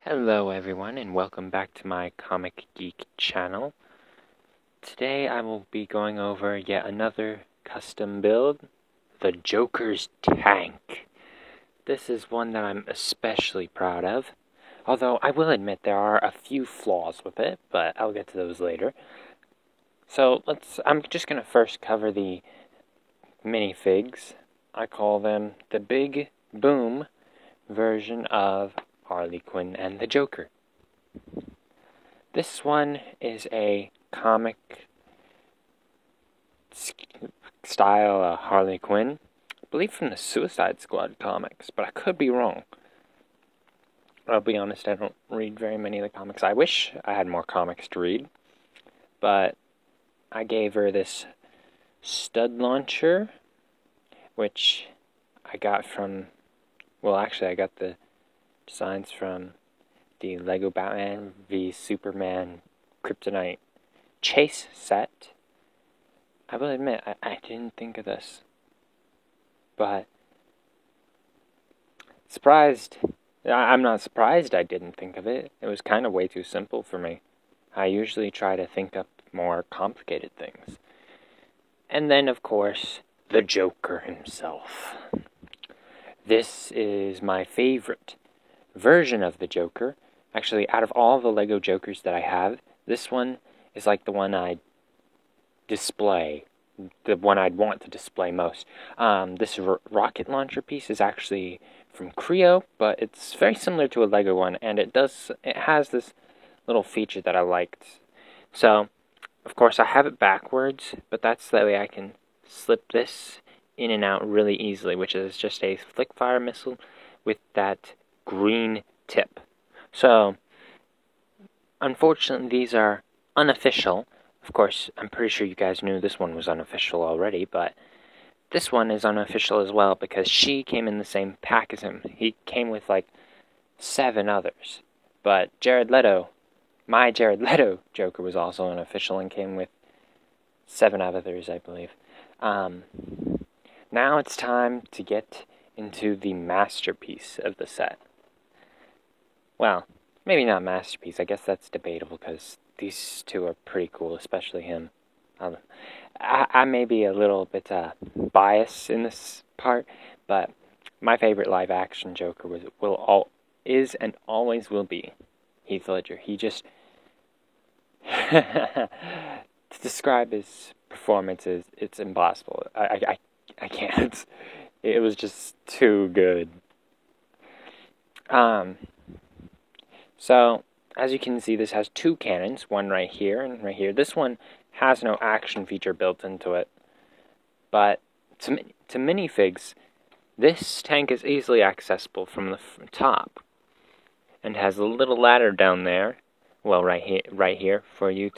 Hello everyone and welcome back to my Comic Geek channel. Today I will be going over yet another custom build, the Joker's Tank. This is one that I'm especially proud of, although I will admit there are a few flaws with it, but I'll get to those later. So I'm just going to first cover the minifigs. I call them the Big Boom version of Harley Quinn and the Joker. This one is a comic style Harley Quinn, I believe from the Suicide Squad comics, but I could be wrong. I'll be honest, I don't read very many of the comics. I wish I had more comics to read, but I gave her this stud launcher, which I got from, well actually I got the designs from the Lego Batman v Superman Kryptonite chase set. I will admit, I didn't think of this, but I'm not surprised I didn't think of it. It was kind of way too simple for me. I usually try to think up more complicated things. And then, of course, the Joker himself. This is my favorite version of the Joker. Actually, out of all the Lego Jokers that I have, this one is like the one I display, the one I'd want to display most. This rocket launcher piece is actually from Creo, but it's very similar to a Lego one, and it has this little feature that I liked. So, of course, I have it backwards, but that's the way I can slip this in and out really easily, which is just a flick fire missile with that green tip. So, unfortunately, these are unofficial. Of course, I'm pretty sure you guys knew this one was unofficial already, but this one is unofficial as well because she came in the same pack as him. He came with like 7 others. But my Jared Leto Joker was also unofficial and came with 7 others, I believe. Now it's time to get into the masterpiece of the set. Well, maybe not masterpiece. I guess that's debatable because these two are pretty cool, especially him. I may be a little bit biased in this part, but my favorite live-action Joker is and always will be Heath Ledger. He just to describe his performance it's impossible. I can't. It was just too good. So, as you can see, this has 2 cannons, one right here and right here. This one has no action feature built into it, but to minifigs, this tank is easily accessible from the top, and has a little ladder down there, well, right here, for the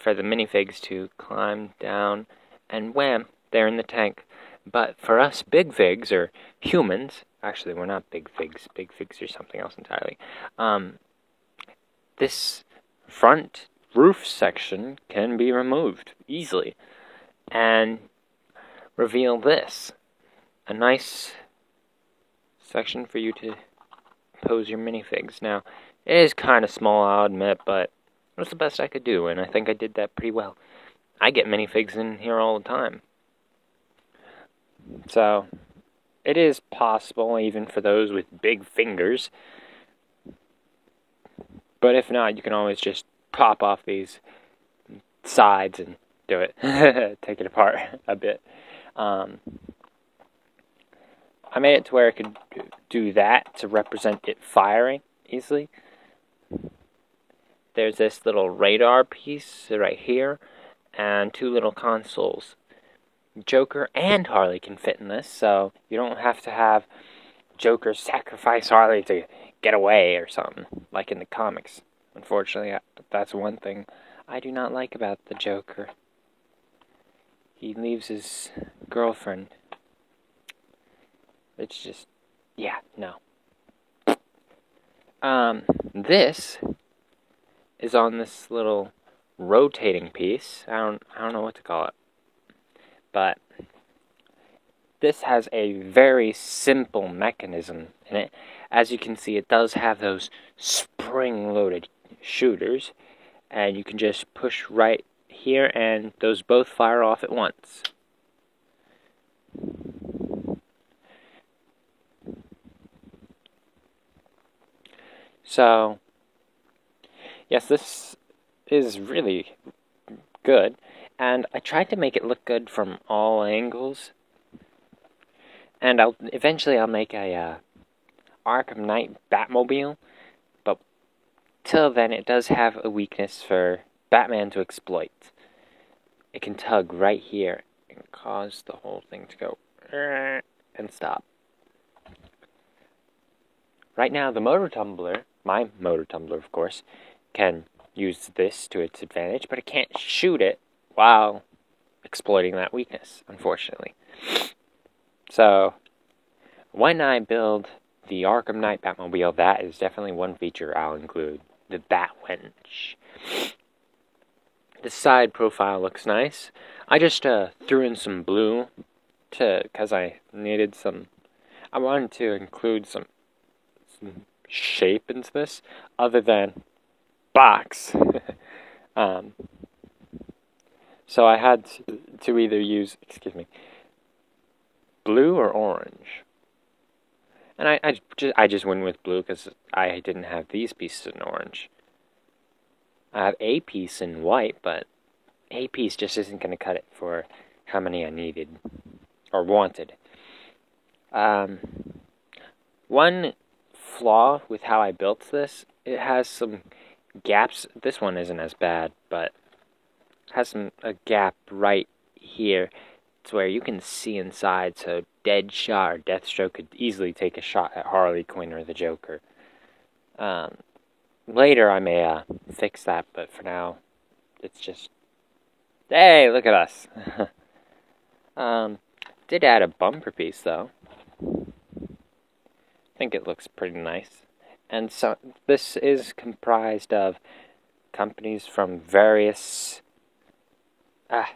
minifigs to climb down, and wham, they're in the tank. But for us big figs, or humans, actually we're not big figs are something else entirely, this front roof section can be removed easily and reveal this, a nice section for you to pose your minifigs. Now, it is kind of small, I'll admit, but it was the best I could do, and I think I did that pretty well. I get minifigs in here all the time. So, it is possible, even for those with big fingers. But if not, you can always just pop off these sides and do it. Take it apart a bit. I made it to where I could do that to represent it firing easily. There's this little radar piece right here, and 2 little consoles. Joker and Harley can fit in this, so you don't have to have Joker sacrifice Harley to get away or something, like in the comics. Unfortunately, that's one thing I do not like about the Joker. He leaves his girlfriend. It's just, yeah, no. This is on this little rotating piece. I don't know what to call it. But this has a very simple mechanism in it. As you can see, it does have those spring-loaded shooters, and you can just push right here and those both fire off at once. So, yes, this is really good, and I tried to make it look good from all angles, and eventually I'll make a Arkham Knight Batmobile, but till then it does have a weakness for Batman to exploit. It can tug right here and cause the whole thing to go and stop. Right now, the Motor Tumbler, my Motor Tumbler, of course, can use this to its advantage, but it can't shoot it while exploiting that weakness, unfortunately. So, when I build the Arkham Knight Batmobile, that is definitely one feature I'll include, the Batwrench. The side profile looks nice. I just threw in some blue because I needed some. I wanted to include some shape into this, other than box. So I had to either use, blue or orange. And I just went with blue because I didn't have these pieces in orange. I have a piece in white, but a piece just isn't going to cut it for how many I needed or wanted. One flaw with how I built this, it has some gaps. This one isn't as bad, but it has a gap right here. It's where you can see inside, so Deadshot or Deathstroke could easily take a shot at Harley Quinn or the Joker. Later I may fix that, but for now, it's just, hey, look at us. Did add a bumper piece, though. I think it looks pretty nice. And so this is comprised of companies from various, I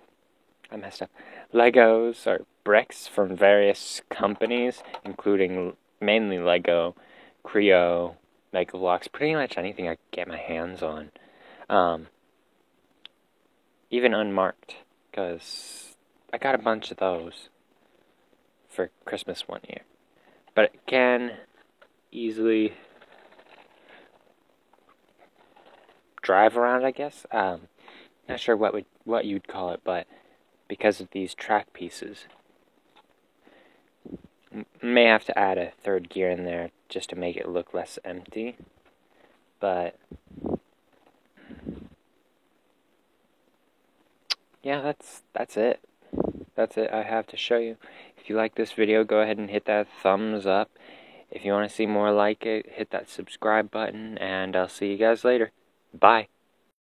messed up, Legos or bricks from various companies, including mainly Lego, Creo, Mega Bloks, pretty much anything I could get my hands on. Even unmarked, because I got a bunch of those for Christmas one year. But it can easily drive around, I guess. Not sure what you'd call it, but because of these track pieces, may have to add a third gear in there just to make it look less empty. But yeah, that's it. That's it I have to show you. If you like this video, go ahead and hit that thumbs up. If you want to see more like it, hit that subscribe button, and I'll see you guys later. Bye.